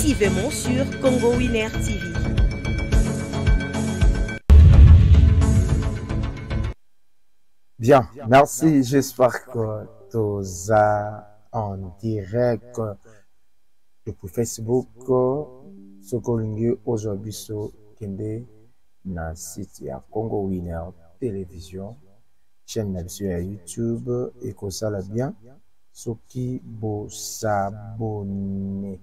exclusivement sur Congo Winner TV. Bien, merci. J'espère que tu as en direct depuis Facebook. Ce que aujourd'hui sur na site ya Congo Winner Télévision, chaîne na YouTube et que ça la bien. Ce qui vous s'abonner.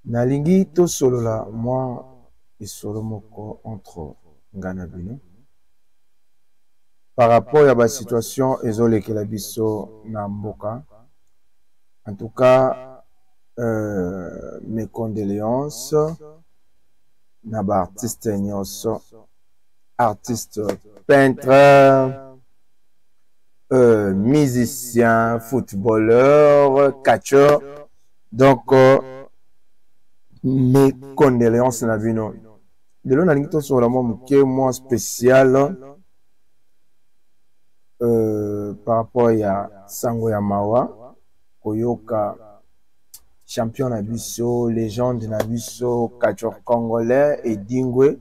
Nalingi to solo la moi et solo moko entre ngana bino. Par rapport à la situation ezole que la biso na mboka. En tout cas, mes condoléances na ba artiste nyonso, artiste peintre, musicien, footballeur, catcheur. Donc mes condoléances na bino. De l'on a l'invité sur la moi spécial. Par rapport à Sango Yamawa, Koyoka, champion Nabiso, légende Nabiso, catcheur congolais et Dingwe,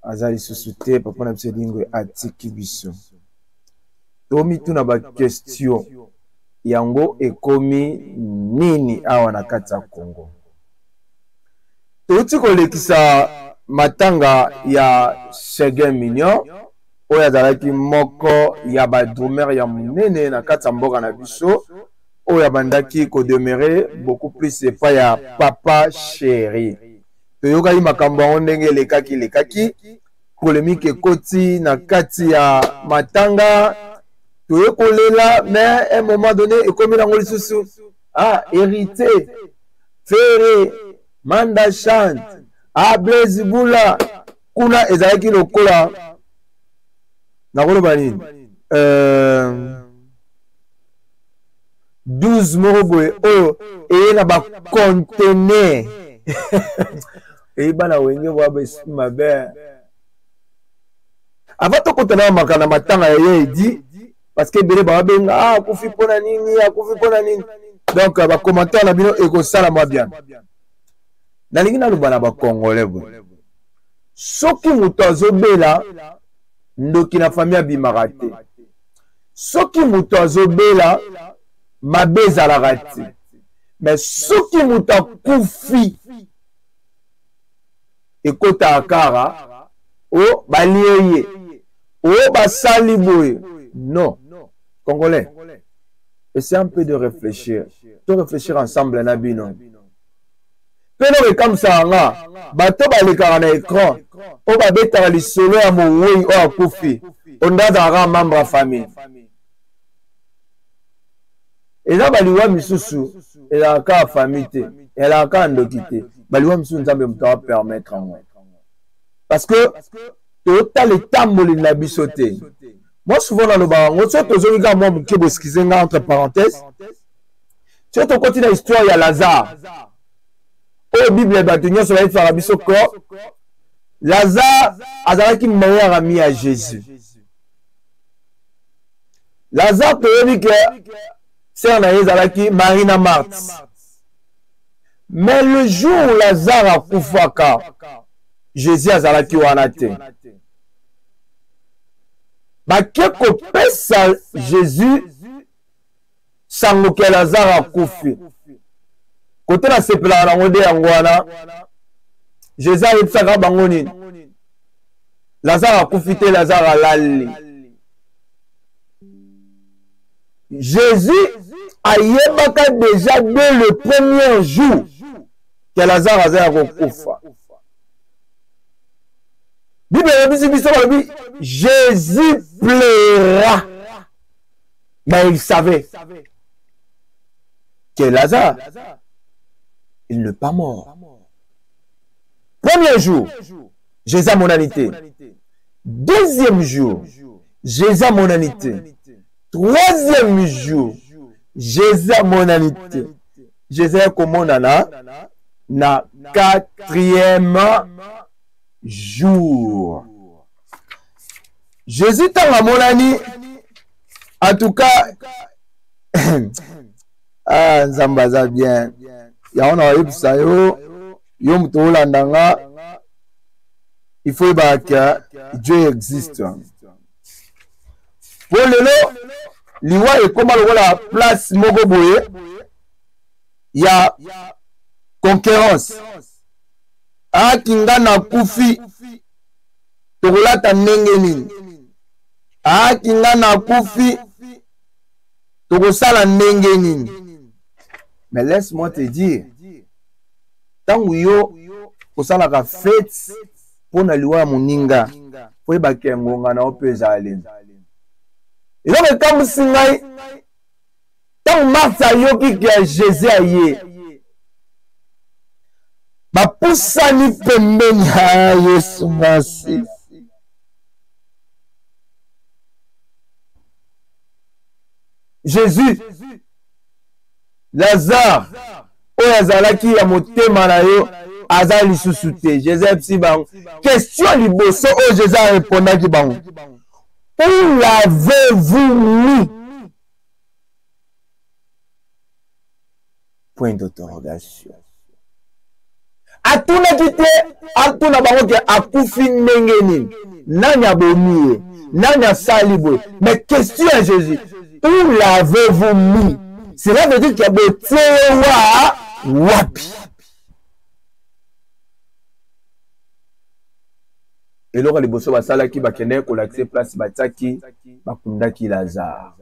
Azali Susute, papa Nabiso Dingwe, Atiki Biso. Tomi tu na ba question, yango ekomi nini awa na kati ya Congo. Touti kolekisa matanga ya Shege Mignon, oyo azalaki moko ya ba drummer ya munene na kati ya mboka na biso oyo abandaki ko demeurer beaucoup plus epai ya papa chéri. Toyokaki makambo yango ndenge lekaki polémique ekoti na kati ya matanga toye kolela mais à un moment donné ekomi nango lisusu hérité Ferré Manda chante Blaise Bula kuna ezalaki lokola Nakolo banini 12 morobwe oyo eyena ba conteneur eyibana wenge bwa esprit mabe avant to kontena makana matanga ye dit parce que bele ba benga akufi pona nini donc ba commentaire na bino eko sala moi bien nalingi na lubana ba congolais bo soki muto azobela ndoki na famille abimaka te soki muto azobela mabe ezalaka te mais soki muto akufi ekotaka kaka o balie ye o basali boye non congolais essaie un peu de réfléchir ensemble na bino peno ekamwisaka nga bato balekaka na écran oyo babetaka lisolo ya mowei oyo akufi ondazalaka membre ya famille eza baliwa misusu ezalaka ya famille te ezalaka ya ndoki te baliwa misusu nzambe moto apermettre yango parce que totala etamboli na biso te moi souvent nalobaka yango so tozongi kaka mwa moke boeskize nga entre parenthèse so tokoti na histoire ya Lazare oyo bible bato nyonso bayefaka biso ko Lazare azalaki meilleur ami à Jésus. Lazare toyebi ke sœur na ye ezalaki Marie na Marthe. Mais le jour où Lazare akufaka, Jésus azalaki wana te. Bake kopesa Jésus sango ke Lazare akufi. Kote na sepelaka nango nde yango wana Jésus ayebisaka bango nini Lazare akufi te Lazare alali. Jésus ayebaka déjà dès le premier jour que Lazare azali kokufa. Bible yebisi biso balobi Jésus pleura. Mais il savait que Lazare il n'est pas mort. Premier jour, Jésus a monanité. Deuxième jour, Jésus a monanité. Troisième jour, Jésus a monanité. Jésus a commandana na quatrième jour. Jésus t'a monani. En tout cas, Zambaza bien. ya on a yebisa yo muto olandanga il faut que Dieu existe. Pour lelo liwa et comment la place moko boye il y a concurrence. A kinga na kufi tokolata ndenge nini. A kinga na kufi tokosala ndenge nini. Mais laisse-moi te dire, tangu yo kosalaka fête pona liwa moninga po ebake ngonga na opeza ale. Elo me kamusi ngai tangu Martha yoki kia Jésus aye. Bapusani pembeni ya Yesu masi. Jésus, Lazare, oyo azalaki ya motema na yo, aza lisusu te. Jésus psi bango. Question liboso oyo Jésus répondaki bango. Où l'avez-vous mis? Point d'interrogation. Atunaki te, atuna bango ke akufi ndenge nini. Nani abomi ye? Nani asali boye? Mais question à Jésus. Où l'avez-vous mis? Cela veut dire qu'il y a betewa wapi. Et là, les bosso basala qui va kende ko l'accès place bataki bakundaki Lazare.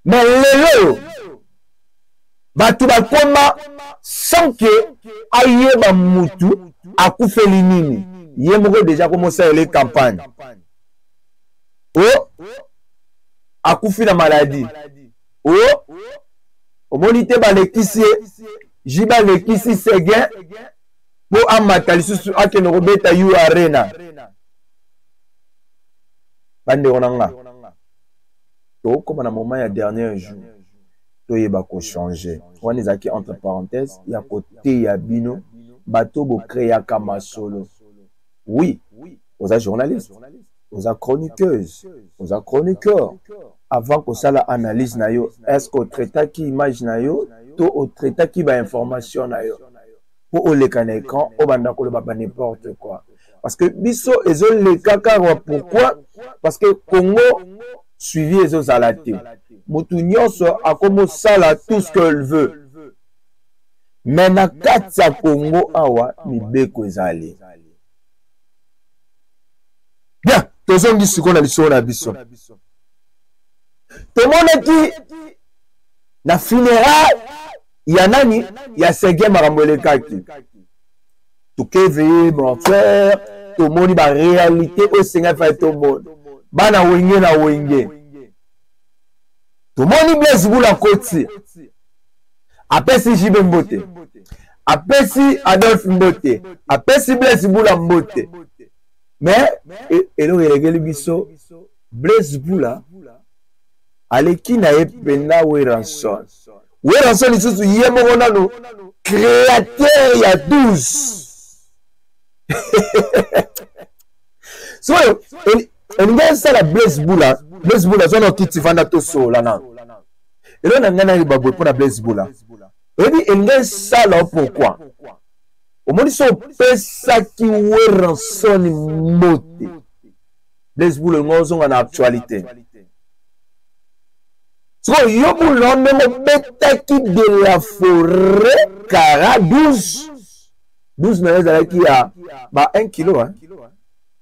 Mais lelo batu bakoma sans que aye ba mutu akufeli nini. Ye moko déjà commencé les campagnes. Oh akufi na maladie. Oh omonite ba lekisi jiba lekisi segen po amata lisusu akeno kobeta yu arena bande onanga to comme na moment ya dernier jour to yeba ko changer on ezaki entre parenthèses ya côté ya bino bato bo créer kama solo. Oui, aux journalistes, aux chroniqueuses, aux chroniqueurs avant que ça la analyse na yo est-ce que traita qui image na yo to au traita qui ba information na yo pour le canécan au banda ko ba n'importe quoi parce que biso ezo le kaka pourquoi parce que Congo suivi ezo zalate mutu nyonso akomo sala tout ce qu'elle veut mais na kati ya Congo awa mibeko ezali bien tozongi siko na liso na biso tomonaki na funérailles ya nani ya Sege Marambwelekaki tukeveye mon frère tomoni ba réalité o senga fa tomoni bana wenge na wenge tomoni Blaise Bula Koti apesi Jibe Mbote apesi Adolphe Mbote apesi Blaise Bula Mbote mais elo elegeli biso Blaise Bula aleki na ependa Weranson Weranson lisusu ye moko nano créateur ya 12 so elinga sala Blaise Bula zono kiti fanda to sola na elo na ngana ri babwe pona Blaise Bula ebi elinga sala pourquoi omoni so pesa ki Weranson mote Blaise Bula ngozonga na actualité. So, yobu l'homme betaki de la forêt Kara 12 mais qui a 1 kilo hein.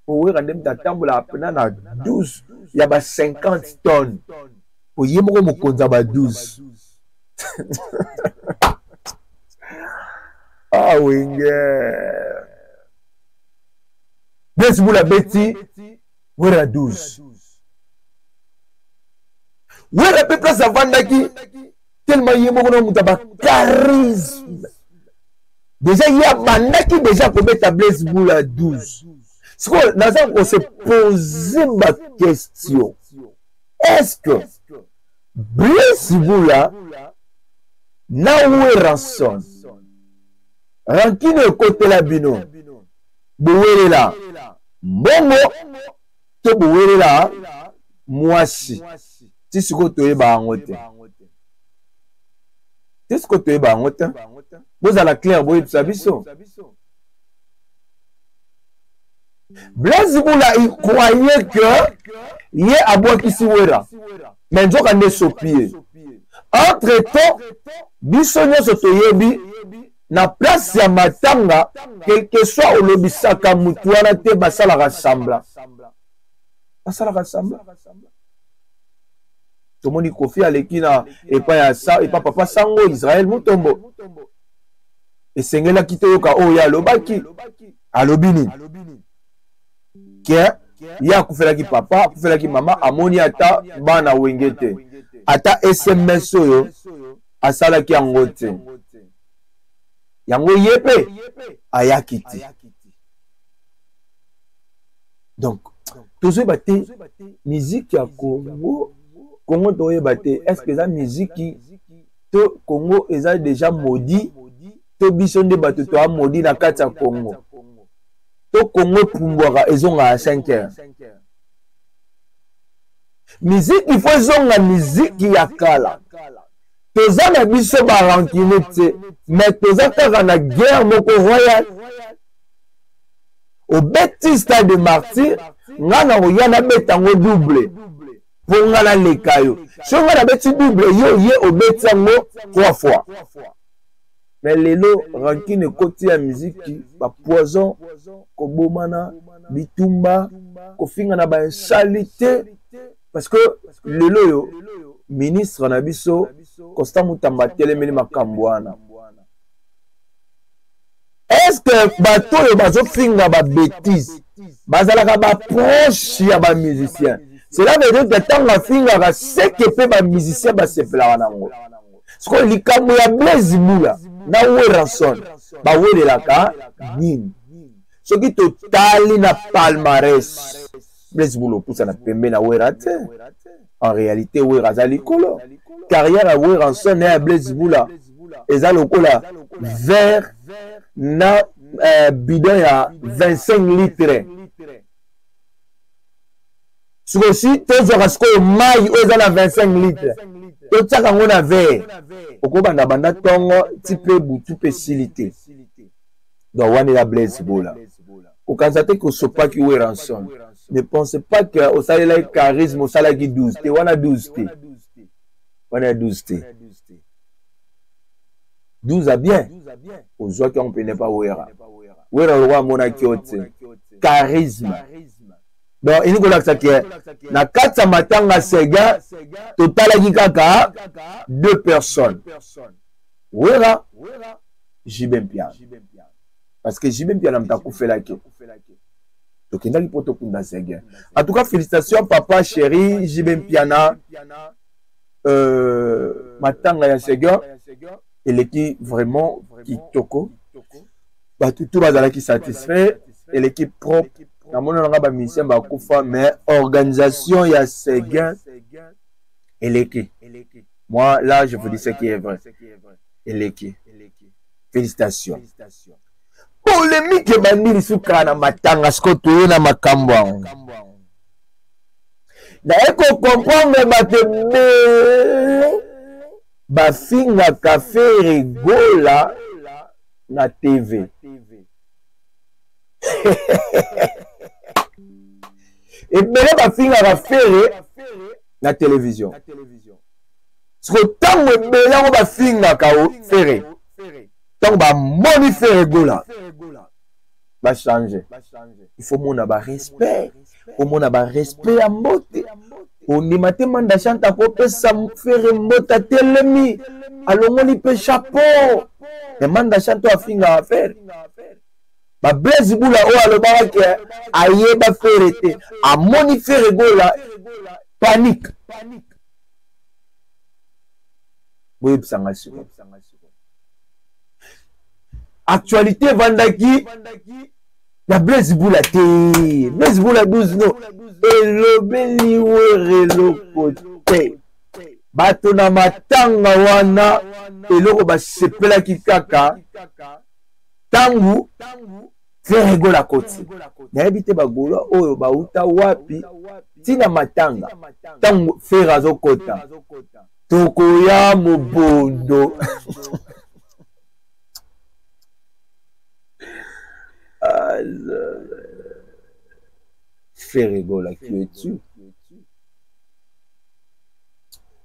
Pour rendre ta tambola apena na 12 il y a 50 tonnes. Pour yemo mo konza ba 12. Ah oui. Blaise Bula beti wera 12. Oui, le peuple s'avandaki tellement il y a charisme. Déjà, il y a bandaki déjà pour mettre Blaise Bula 12. Ce qu'on se poser ma question. Est-ce que Blaise Bula n'a où rançon? Rankine côté la bino. Bouwele là. Bongo. Te bouwele là. Moi si. Ti siko toye ba ngote Qu'est-ce que tu es bangote? Vous à la claire, vous êtes biso. Blaise Boula, il croyait que il y a à boire qui s'y ouera. Mais il y a des sopiers. Entre-temps, bisonyo sotoyebi, na place ya matanga, quel que soit au lobisaka mutuana te basala rassembla. Basala rassembla. Tout le monde dit Kofi Alekina et pas papa Sango Israël Mutombo. Et Sengela Kitoyoka oh ya lobaki alobini. Kia ya kufelaki papa, kufelaki mama amoni ata bana wengete. Ata SMS yo asalaki angote. Yango yepe ayakiti. Donc toujours baté musique ya Congo doye baté est-ce que la musique to Congo est déjà maudit to bisonde bato to maudit na kati ya Congo to Congo pumbwaka ezonga à 5 heures musique il faut zonga musique ya kala toza na biso ba rankine te mais toza kaka na guerre moko royale au petit stade de martyr ngana oyana betango double pour ngana lekayo so ngana beti double yo ye obeti yango 3 fois mais lelo rankine côté ya musique ba poison ko bomana bitumba ko finga na ba salité parce que lelo yo ministre na biso Constant Mutamba telemeli makambwana. Est-ce que bato yo bazo finga ba bêtise bazalaka ba proche ya ba musicien? Cela veut dire que tant la finga c'est que peut ba musicien ba se pela wanango. Ce que likambo ya Blaise Boula na Weranson ba welelaka nini? Ce qui totali na palmarès Blaise Boula poussa na pembe na werate. En réalité werazali kolo. Carrière à Weranson et à Blaise Boula. Eza lokola vers na bidon à 25 litres. Ce aussi, tous les rascos maille aux à 25 litres. Tout ça quand on a verre. Au coup banda banda tongo type boutou pessilité. Donc on est la Blaise Boula. Au cas que sopa qui Weranson. Ne pensez pas que au salaire charisme au salaire qui 12. On a 12 t. On a 12 t. 12 à bien. Aux gens qui on peut pas Wera. Wera le roi monakiote. Charisme. Donc il nous dit que na kata matanga sega total kaka 2 personnes. Wera Jibem Piana. Parce que Jibem Piana m'a fait la queue. Donc il a poto kunda sega. En tout cas félicitations papa chéri Jibem Piana. Matanga ya sega. Et l'équipe vraiment qui toko. Bah tout bazala qui satisfait et l'équipe propre. Na mona nga ba mission ba kufa mais organisation ya Séguin et l'équipe. Moi là je vous dis ce qui est vrai. Et l'équipe. Félicitations. Polémique bandiri suka na matanga skoto na makambo. Na eko comprendre batebe bafinga café rigola na TV. Et bien bafinga café na télévision. Ce que tant que bien bafinga kao ferré. Tant ba moni fait rigola. Va changer. Il faut mon ba respect. Au mon ba respect à mbote. On y mate manda chanta ko pesa faire mbota telemi. Alongo li pe chapeau. Et manda chanta afinga à faire. Ba Blaise Boula o alobaka ke ayeba ferete amoni faire rigola panique. Oui, bisanga siko. Actualité vandaki ya Blaise Boula te. Blaise Boula 12 no. Elobeli werelo kote. Bato na matanga wana eloko ba sepela kikaka. Tangu faire rigola koti. Na ebite bagola oyo bauta wapi tina matanga. Tangu faire azokota. Tokoya Mobondo. Fais rigoler, qui es-tu?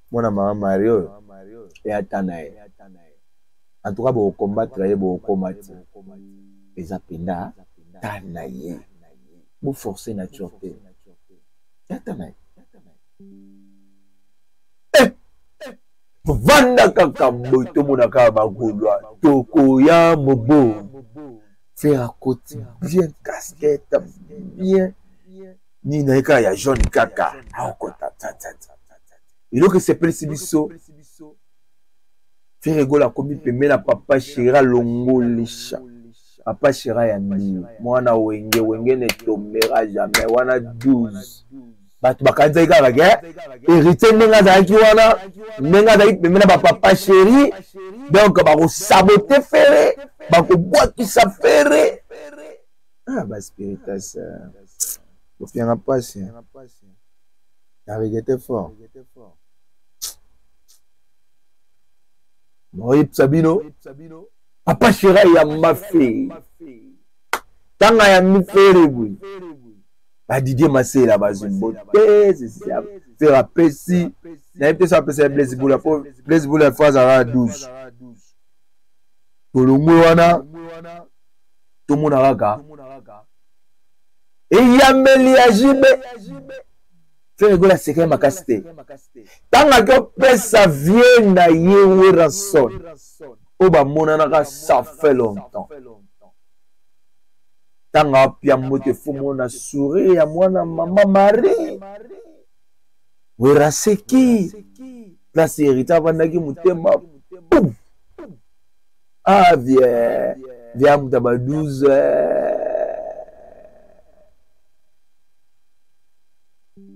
Mon maman Mario et Atanae. En tout cas, vous combattre, vous combattre. Les apenda, Tanae. Vous forcez nature. Atanae. Vanda kakambo, tout le monde a kabagulwa. Tokoya Mobo. Faire à côté, bien casquette, bien. Ni naika ya jaune kaka. Il faut que c'est précipisso. Faire rigoler comme il peut mettre la papa chéra longo lisha. Papa chéra ya mi. Mwana wenge ne tombera jamais. Wana 12. Batu bakanza ika bage. Hérité nenga zaki wana. Nenga zaki peut mettre papa chéri. Donc bako saboter ferré. Bako boîte ça ferré. Ah bah spiritas. Vous faites un passe. La regretté fort. Moïse Sabino. Papa Chira ya mafé. Tanga ya mifere bui. Ba Didier Massé la bazumbo. C'est ça. Faire apprécier. Na peut ça apprécier Blaise Boula. Blaise Boula fois à 12. Tolongo wana. Tomona raka. Et Yameli Ajibe. Fais rigoler la secret ma casté. Tant que pesa vient na yewe ranson. Oba monanaka ça fait longtemps. Tant que pia mote fumo na sourire ya mwana mama Marie. Wera seki. Place hérita vandaki mutema. Ah viens mutaba 12.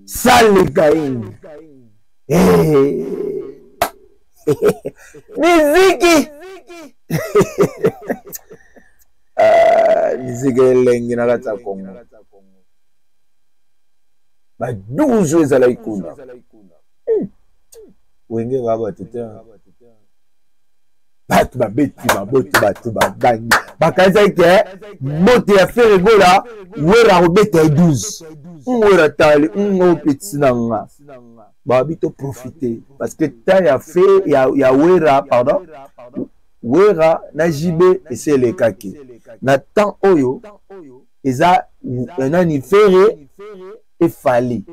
Sale Caïn. Miziki. Miziki lengi na kata Congo. Ba 12 za laikuna. Wenge baba tete. Batu babeti babotu batu babangi. Bakaza ke mote ya faire rigola wera robeta 12. Wera tali ngo petit nanga. Babi to profiter parce que ta ya fait ya wera pardon. Wera na jibe et c'est le kaki. Na temps oyo eza nani faire et fali.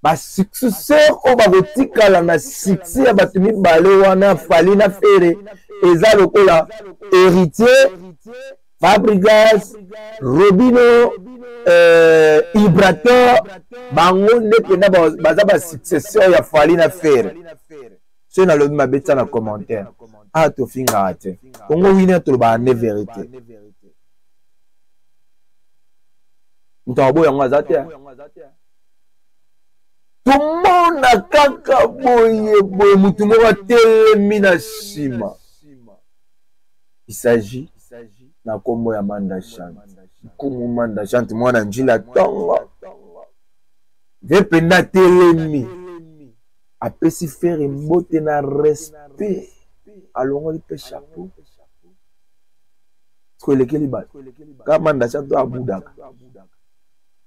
Ba successeur o ba gotikala na succès ya batu mibale wana fali na fere eza lokola héritier Fabregas Robino Ibrator bango nde pena baza ba successeur ya fali na fere so na lobi mabeta na commentaire ah to finga ate kongo wina to ba ne vérité ntabo yango azate tumona kaka boye mutu moko telemi na nsima. Il s'agit na kombo ya Manda Chante. Kumu Manda Chante mwana njila tongo. Vependa telemi. Apesi faire mbote na respect. Alongo lipe chapeau. Skolekeli ba. Ka Manda Chante abudaka.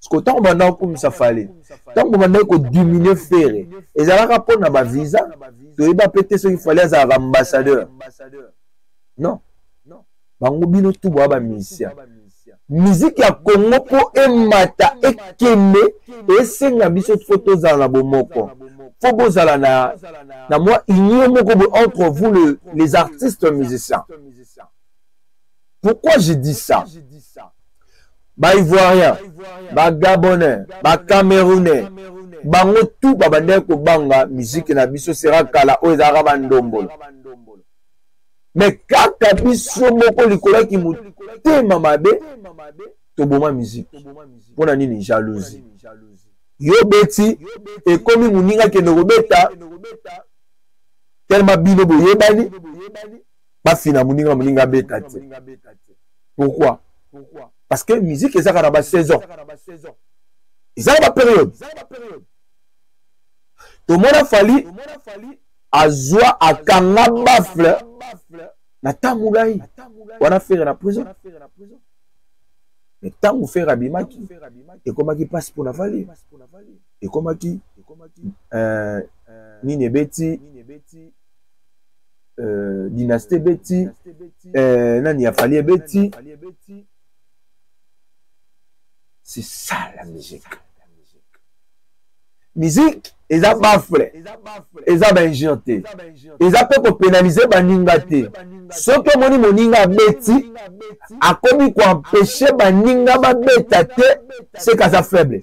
Parce que tant qu'on a comme ça fallait, tant qu'on a qu'on diminuer faire, et ça va répondre à ma visa, tu vas péter ce qu'il fallait à l'ambassadeur. Non, bango bino tout bois mission. Musique ya Congo pour emata et keme et senga biso photos dans la bomoko. Faut bozala na moi ignorez moko entre vous les artistes musiciens. Pourquoi je dis ça? Ba Ivoirien, ba Gabonais, ba Camerounais, bango tout babande ko banga musique na biso sera kala o ezaka bandombolo. Mais kaka biso moko likola ki mutema mabe to boma musique. Pona nini jalousie. Yo beti e komi muninga ke no beta tellement bino boyebani ba fina muninga beta te. Pourquoi? Parce que la musique est à la saison. Ils ont la période. Tout le monde a fallu azwa akanga bafle na tamulai wana faire na prison mais tango faire abimaki ekomaki passe pour na vali ekomaki nini ebeti dynastie beti nani afali ebeti. C'est ça la musique. Musique, ils ont baflé, ils ont ingenté, ils ont peut pénaliser baningate. Ce que moni moninga beti, a commis quoi empêcher baninga ba betate, c'est qu'à sa faible.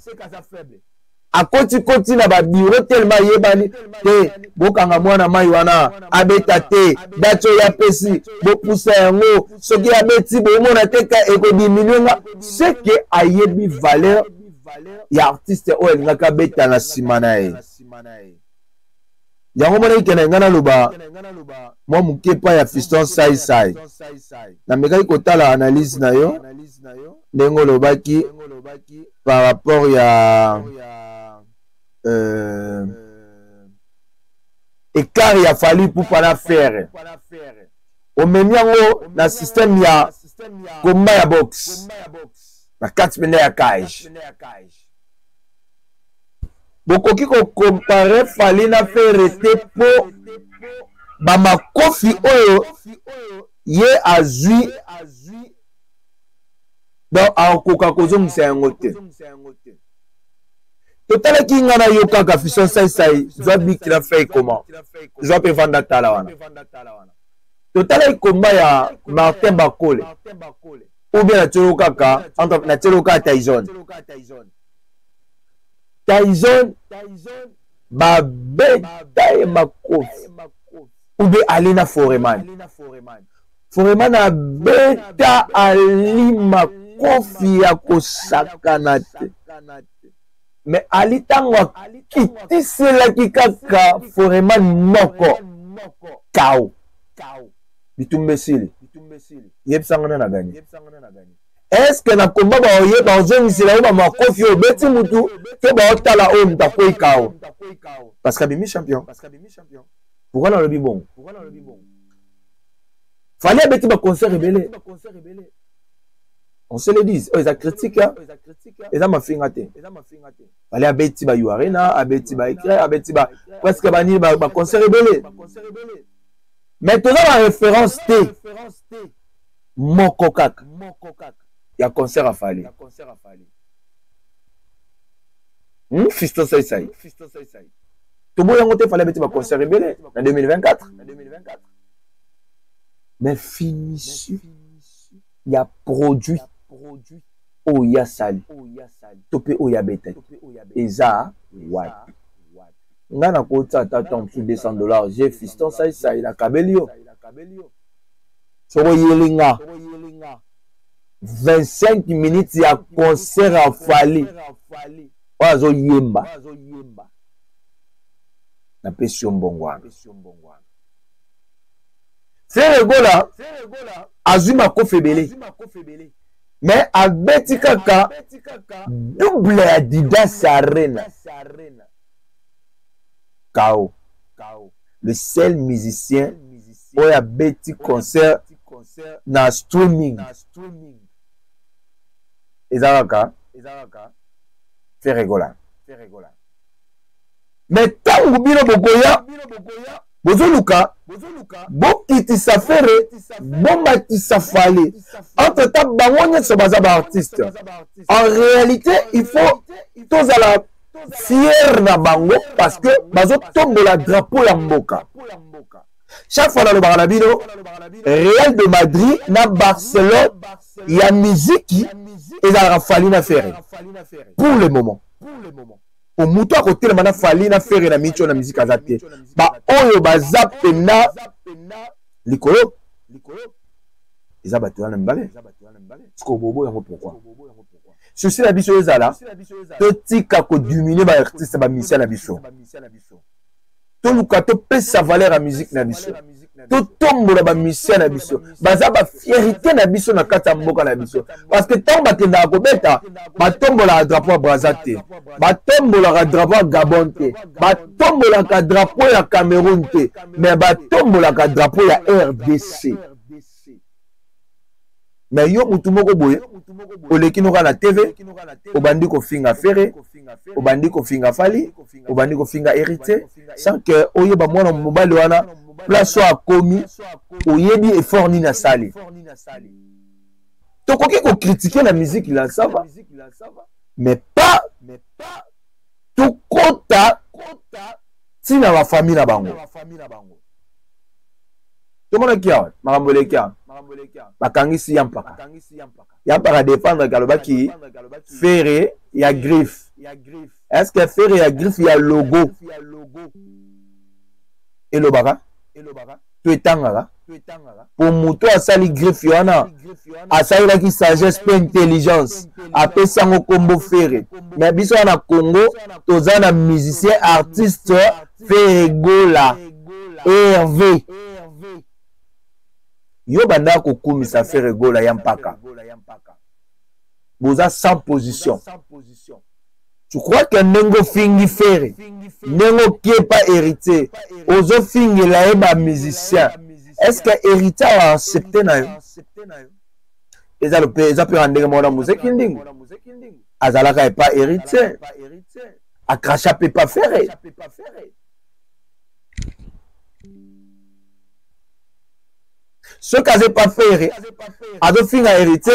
A koti na ba bureau tellement yebani te bokanga mwana mai wana abetate dacho ya pesi bo poussa yango soki ya beti bo mona teka eko diminuer c'est que ayebi valeur ya artiste o ngaka beta na simana e yango mona ikena ngana luba mo mukepa ya Fiston sai na mekai kotala analyse na yo ndengo lobaki par rapport ya écart il a fallu pour pas faire au même na système ya combat ya boxe na 4 minutes ya cage bokoki ko comparer fali na faire te po ba makofi oyo ye azui donc akoka kozongisa yango te. Total qui ngana yo kaka Fiston sai doit bik la fait comment je vais vendre tala wana total combat ya Martin Bakole ou bien na kaka entre na kaka Tyson ba beta e makofi ou bien Alina Foreman a beta ali makofi ya kosakana te. Mais Ali tango kiti selaki kaka Foreman moko kao bitumbe sili yeb sangana na gagné. Est-ce que na combat ba oye ba ozongisela ba makofi o beti mutu ke ba otala o mtakoi kao parce que bimi champion pourquoi na lobi bon fallait beti ba concert rebelle. On se le dit, ils ont critiqué, ils ont fait un thé. Allez à Betty ba Arena, à Betty ba écrit, à Betty ba presque bani ba concert rebelle. Maintenant la référence T, Mokokak, il y a concert à Fali. Fiston sai. Tout le monde a fait Betty ba concert rebelle en 2024. Mais fini, il y a produit. Oh ya sali tope oh ya beta eza what ngana ko tata ton plus $200 j'ai Fiston sai la kabelio soko yelinga 25 minutes ya concert à Fali ozo yemba na pesio mbongwana c'est gola azuma kofebele. Mais à Betty Kaka, double Adidas Arena. Kao. Le seul musicien où il y a Betty concert dans streaming. Ezaraka. Fait rigoler. Mais tant que Bino Bogoya, Bozoluka, Bokiti Safere, Bombati Safale. Entre temps, Bangonia se base à artiste. En réalité, il faut tous à la fière na bango parce que Bazo tombe la drapeau la mboka. Chaque fois dans le Baralabino, Real de Madrid, na Barcelone, il y a musique et la Falina Ferré. Pour le moment. Au mouton à côté, il Falina Ferré na micho na musique azate. Ba oyo bazap na likolo. Ils abattent un mbale. Ce qu'on bobo yango pourquoi? Ceci la biso ezala. Toti kako diminuer ba artiste ba mission na biso. To luka to pèse sa valeur à musique na biso. totombola ba mission na biso baza ba fierté na biso na kati ya mboka na biso parce que tant bakendaka kobeta batombolaka drapeau ya Brazza te batombolaka drapeau ya Gabon te batombolaka drapeau ya Cameroun te mais batombolaka drapeau ya RDC. Mais yo mutu moko boye oleki noka na TV obandi kofinga Ferré obandi kofinga Fally obandi kofinga Héritier sans que oyeba mwana mobali wana place a komi oyebi effort ni na sali tokoki ko critiquer la musique là ça va mais pas tout kota tina ba famille na bango to mona kia makambo kia bakangisi yampaka défendre kalobaki Ferré ya griffe est-ce que Ferré ya griffe ya logo elobaka to etangaka pour moto asali griffe wana asalaki sagesse pe intelligence apesa ngo kombo Ferré mais biso na Congo toza na musicien artiste Ferré Gola Hervé yo banda kokumisa Ferré Gola yampaka boza sans position. Tu crois que Nengo fingi Ferré, Nengo qui est pas héritier, ozo fingi la eba musicien. Est-ce que héritier a accepté na yo? Eza peut rendre mon musique inding. Azalaka est pas héritier. Akracha peut pas Ferré. Ce qui n'a pas fait, a de fin à hériter,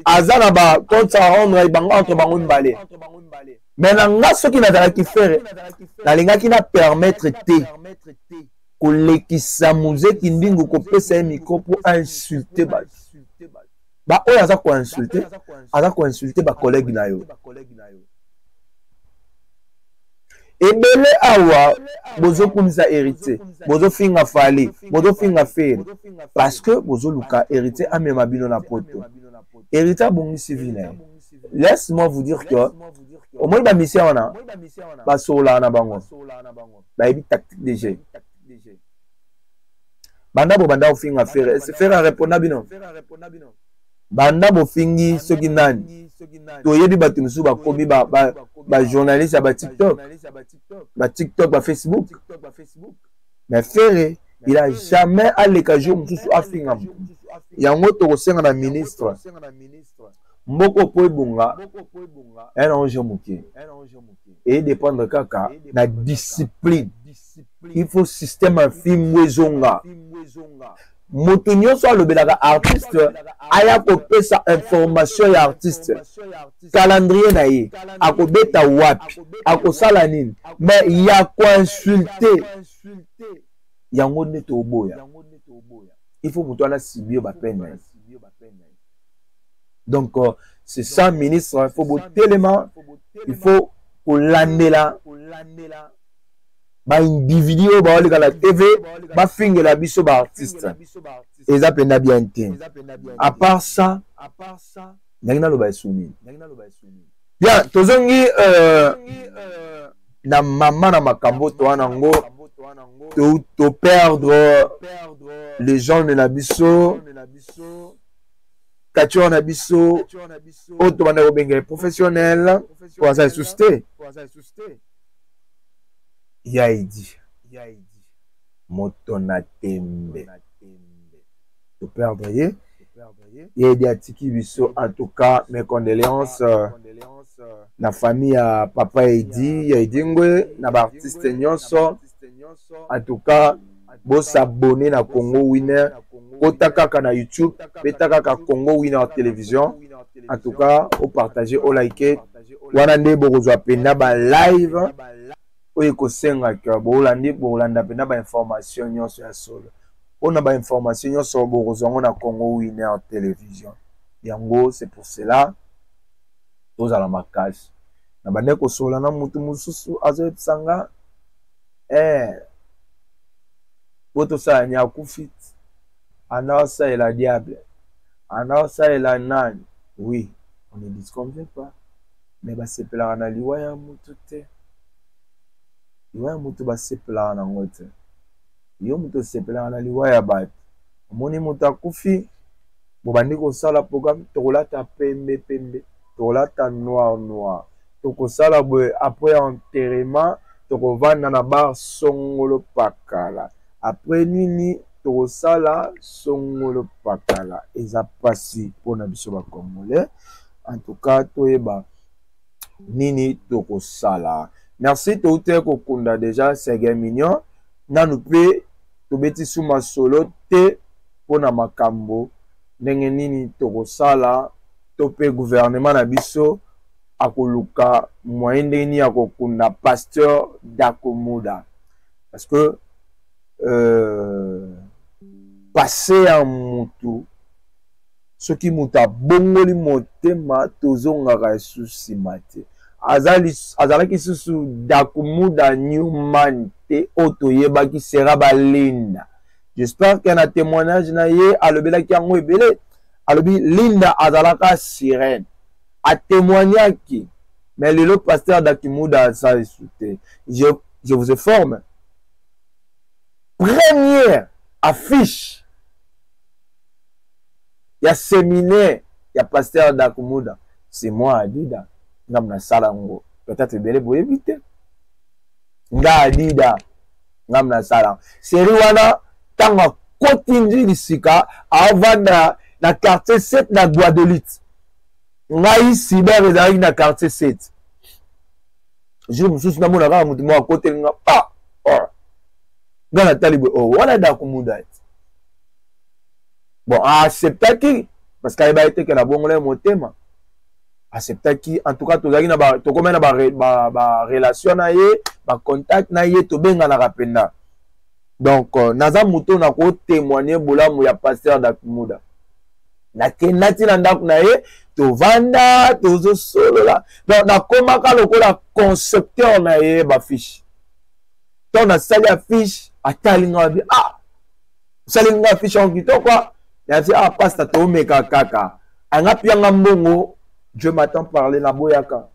Azana ba compte à rendre et bango entre bango mbalé. Mais là, ce qui n'a pas fait, la linga qui n'a permettre te, collègue qui s'amuse, qui n'ingo coupé ses micro pour insulter ba. Ba oya aza ko insulter ba collègue na yo. Ebele awa bozo kumisa héritier bozo finga Fally bozo finga Ferré parce que bozo luka héritier amema bino na poto héritier bongi civil. Laisse-moi vous dire que au moins ba mission wana ba sola na bango ba ebi tactique DG banda bo banda ofinga Ferré Ferré répondre bino banda bo fingi soki nani toyebi bato musu bakomi ba journaliste ba TikTok ba Facebook mais Ferré il a jamais allé jour musu afinga yango to kosenga na ministre mboko po ebunga un ange moké et dépendre kaka na discipline il faut système un film wezonga moto nyonso alobelaka artiste aya kopesa information ya artiste calendrier na ye akobeta wapi akosala nini mais ya koinsulte yango nde toboya il faut moto ana sibio bapene donc c'est ça ministre il faut botelema il faut kolandela ba individu ba oleka la TV ba fingela biso ba artiste eza penda bien te à part ça ngina lo ba esuni bien tozongi na mama na makambo to wana ngo to perdre les gens de la biso kachon na biso auto bana ko benga professionnel pour ça susté Yaidi Motona Tembe to perdre Yaidi atiki biso en tout cas mes condoléances na famille à papa Yaidi ngwe na ba artiste nyonso en tout cas bo s'abonner na Congo Winner kotaka na YouTube betaka ka Congo Winner télévision en tout cas au partager au liker wana nde bokozwa pena ba live oye kosenga ka bolandi bolanda pena ba information nyonso ya solo on a ba information nyonso bokozongo na Congo Winner télévision yango c'est pour cela toza la makasi na bande ko sola na mutu mususu azo tsanga boto sa nya kufit anasa et la diable anasa et la nani oui on ne disconvient pas mais ba sepela na liwaya mutu te liwaya mutu ba sepela na ngote yo moto sepela na liwa ya bato omoni moto akufi bobandi kosala programme tokolata pembe pembe tokolata noir tokosala boye après enterrement tokovanda na bar songolo pakala après nini tokosala songolo pakala eza pasi mpona biso bakongolais en tout cas toyeba nini tokosala. Merci touté kokunda déjà c'est mignon nanu pe tobeti suma solo te pona makambo ndenge nini tokosala to pe gouvernement na biso akoluka moyen ndenge nini akokunda pasteur Dakomuda parce que passé en mutu soki mutu abongoli motema tozongaka esusu nsima te azalaki susu Dakomuda Newman te oyo toyebaki sera balinda. J'espère que na témoignage na ye alobelaki yango ebele alobi linda azalaka sirène a témoignaki mais lelo pasteur Dakomuda asa esute. Je vous informe, première affiche ya séminaire ya pasteur Dakomuda c'est moi Adida ngam na sala ngo peut-être ebele boyebi te nga Adida ngam na sala série wana tanga kotinji lisika avanda na quartier 7 na Guadeloupe ngai cyber ezalaki na quartier 7 jour mosusu na mona kaka mutu moko akoteli nga pa nga natali boye wana Dakomuda bon acceptaki parce qu'ayeba ete ke na bongola motema acceptaki en tout cas tozalaki na tokomai na barelation na ye bacontact na ye tobenganaka mpenza donc naza moto na kotémoigne bolamu ya pasteur Dakomuda nakendaki na ndako na ye tovanda tozosolola donc nakomaka lokola concepteur na ye bafiche to nasali affiche atalinga abi osalinga affiche en kitoko yafi pasteur tomeka kaka anga pianga mbongo Dieu m'attend parler na boyaka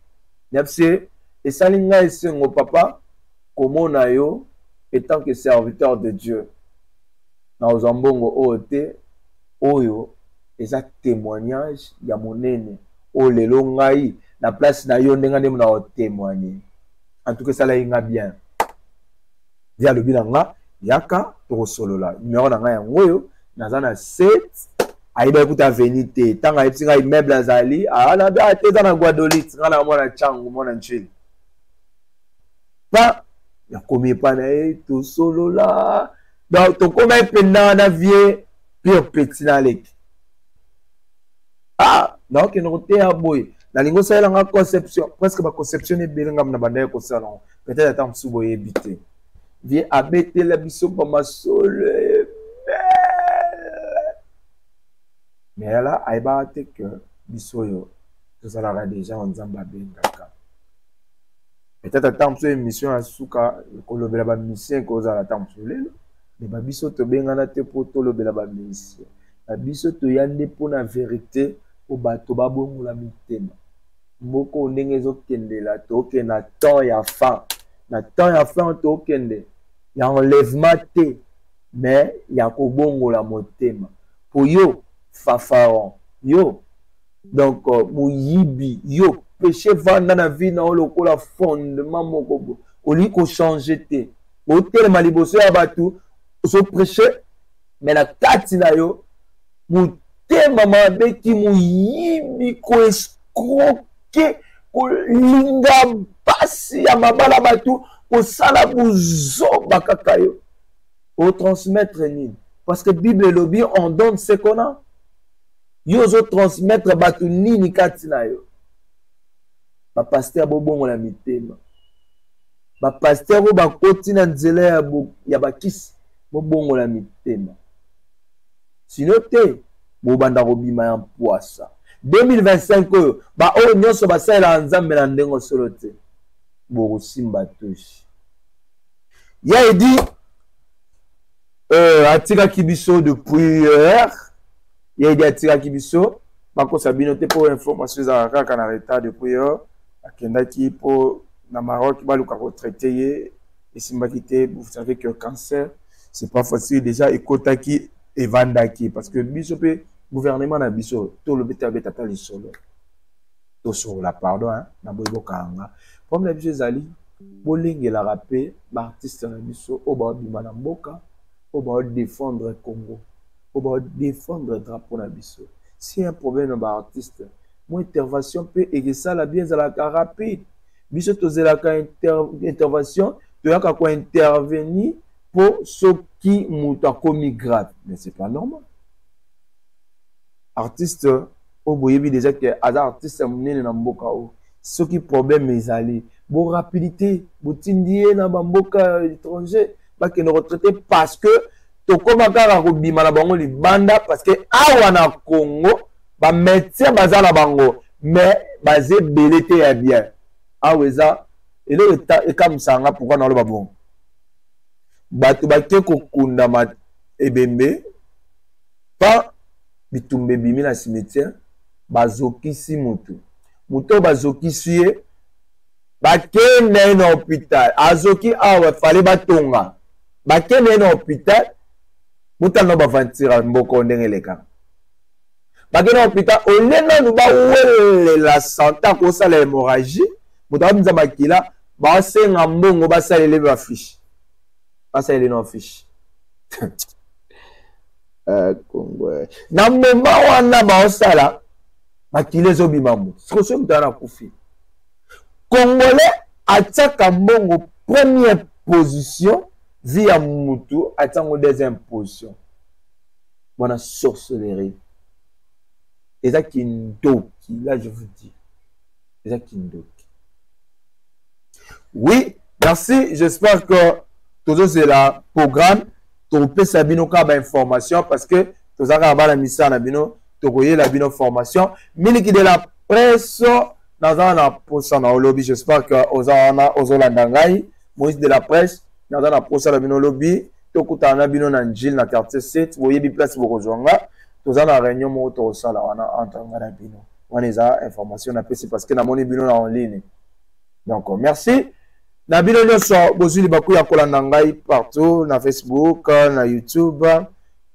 nefse esalinga esengo papa komona yo étant que serviteur de Dieu na ozambongo ote oyo eza témoignage ya monene o lelo ngai na place na yo ndenga ndemo na témoigner en tout cas ça la inga bien via le bilanga yaka to solola numéro na ngai yango naza na 7 aiba ekuta venite tanga epsinga immeuble azali ana ba teza na Guadeloupe ngana mwana changu mwana nchili pa ya komi pa na to solola donc to koma penda na vie pire petit na leki donc no te aboy na lingo sa nga conception presque ba conception e belinga na banda ko sala peut-être attendre subo ebité vie abete la biso pa masole mais là aiba te que biso yo to sala déjà on zamba bengaka peut-être attendre sur émission à suka ko lobela ba mission ko za attendre sur lelo mais ba biso to bengana te po to lobela ba mission ba biso to yande po na vérité o bato babongola mitema mboko ndenge ezokendela toke na temps ya fin na temps ya fin tokende ya enlèvement te mais ya kobongola motema po yo fafaron yo donc moyibi yo péché vanda na vie na lokola fondement moko oli ko changer te otelema liboso ya bato oso prêcher mais na kati na yo motema mabe ki moyibi ko escroquer ko linga basi ya mabala bato ko sala buzoba kaka yo o transmettre nini parce que Bible lobi on donne ce qu'on a yo zo transmettre bato nini kati na yo ba pasteur bobongo la mitema ba pasteur bo bakoti na nzela ya bakisi bobongo la mitema sinon te bobanda kobima ya mpoasa 2025 oyo ba oyo nyonso basalela nzambe na ndengo solo te bokosimba toshi ya edi atikaki biso depuis hier ya edi atikaki biso bakosa bino te po information ezalaka kaka na retard depuis hier akendaki po na Maroc baluka kotraite ye esimbaki te vous savez que cancer c'est pas facile déjà ekotaki evandaki parce que biso pe gouvernement na biso to le beta beta li solo to sur la pardon hein na boybo kanga comme la biso ezali bolengela rapé ba artiste na biso o ba bima na mboka o ba défendre Congo o ba défendre drapeau na biso si un problème na ba artiste mon intervention peut et ça la bien la rapide biso to zelaka intervention to yaka ko intervenir pour ceux qui muta komi grave mais c'est pas normal artiste au boyebi déjà que ada artiste munene na mboka o ceux qui problème ezali bon rapidité botindie na mboka étranger ba que nous retraiter parce que to koma kaka ko bima na bango libanda parce que awa na Congo ba médecin bazala bango mais basé belete ya bien aweza ele ekamsanga pourquoi na lo ba bon bato bake kokunda ma ebembe pa bitumbe bimi na cimetière bazokisi mutu muto bazokisi ye bakende na hôpital azoki awa fale batonga bakende na hôpital mutano bavantira mboko ndenge leka bakende na hôpital olena nuba wele la santé ko sala hémorragie muto bamza makila basenga mbongo basalele ba fiche basalele no fiche Congo na moment wana baosala makile zo bimamu sikoso mutana kufi Congolais ataka mbongo première position via mutu atango deuxième position bona sorcellerie eza kindoki là je vous dis eza kindoki oui merci j'espère que toujours c'est la programme to pesa bino ka ba information parce que tozaka ba la mission na bino to koye la bino formation miliki de la presse dans un poste na lobby j'espère que ozana ozolanda ngai Moïse de la presse dans un poste na bino lobby to kutana bino na njil na quartier 7 voyez bi place bokozonga tozana réunion mo to sala wana entre ngana bino wana eza information na pesi parce que na moni bino na en ligne donc merci na bino nyonso bozuli bakuya kolanda ngai partout na Facebook na YouTube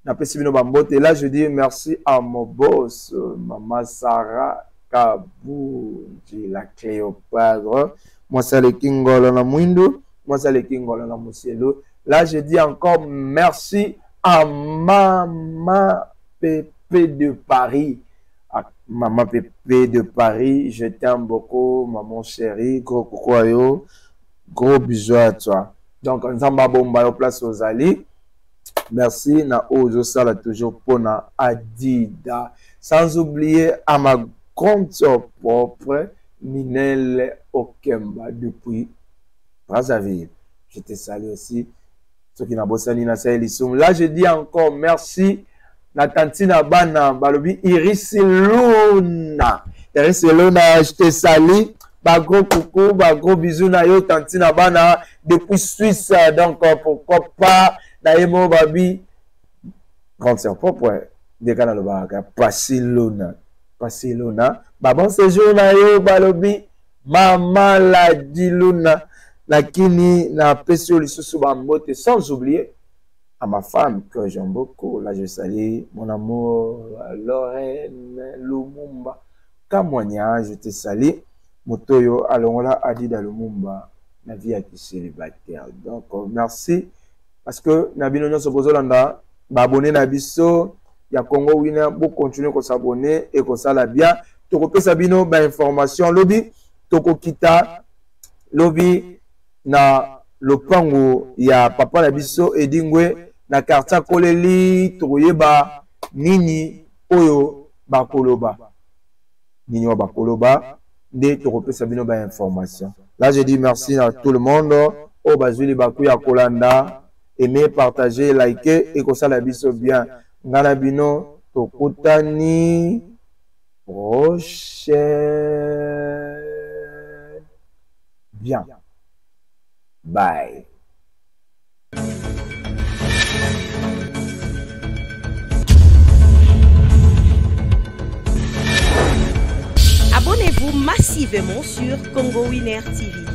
na pesi bino bambote là je dis merci à mon boss maman Sarah Kabunji la Cléopâtre moi ça le kingolo na mwindu moi ça le kingolo na musielo là je dis encore merci à maman Pépé de Paris maman Pépé de Paris je t'aime beaucoup maman chérie gros coucou ayo gros bisous à toi. Donc, Nzamba Bomba au place aux Ali. Merci. Na Ozo Sala toujours pour na Adida. Sans oublier à ma grande soeur propre, Minel Okemba depuis Brazzaville. Je te salue aussi. Ceux qui n'ont pas sali na Sahelissoum. Là, je dis encore merci. Na Tantina Bana Balobi Iris Luna. Iris Luna, je te salue. Bah gros coucou, bah gros bisous na yo tantina bana depuis Suisse donc pourquoi pas na emo babi grand sœur propre de kana lo baka Barcelona bah bon séjour na yo balobi mama la diluna lakini na peso lisusu ba mbote sans oublier à ma femme que j'aime beaucoup là je salue mon amour Lorraine Lumumba Kamwanya je te salue Motoyo alongola Adida Lumumba na vie à célibataire. Donc merci parce que na bino nyonso bozolanda ba abonné na biso ya Congo Winner pour continuer ko s'abonner et ko sala bien to ko pesa bino ba information lobby to ko kita lobby na lopango ya papa na biso Edingwe na quartier Koleli to koyeba nini oyo bakoloba nini wa bakoloba de te repérer Sabino ba information. Là je dis merci à tout le monde. Au bazuli bakuya kolanda, aimer, partager, liker et que ça la biso bien. Ngana bino tokutani prochaine. Bien. Bye. Abonnez-vous massivement sur Congo Winner TV.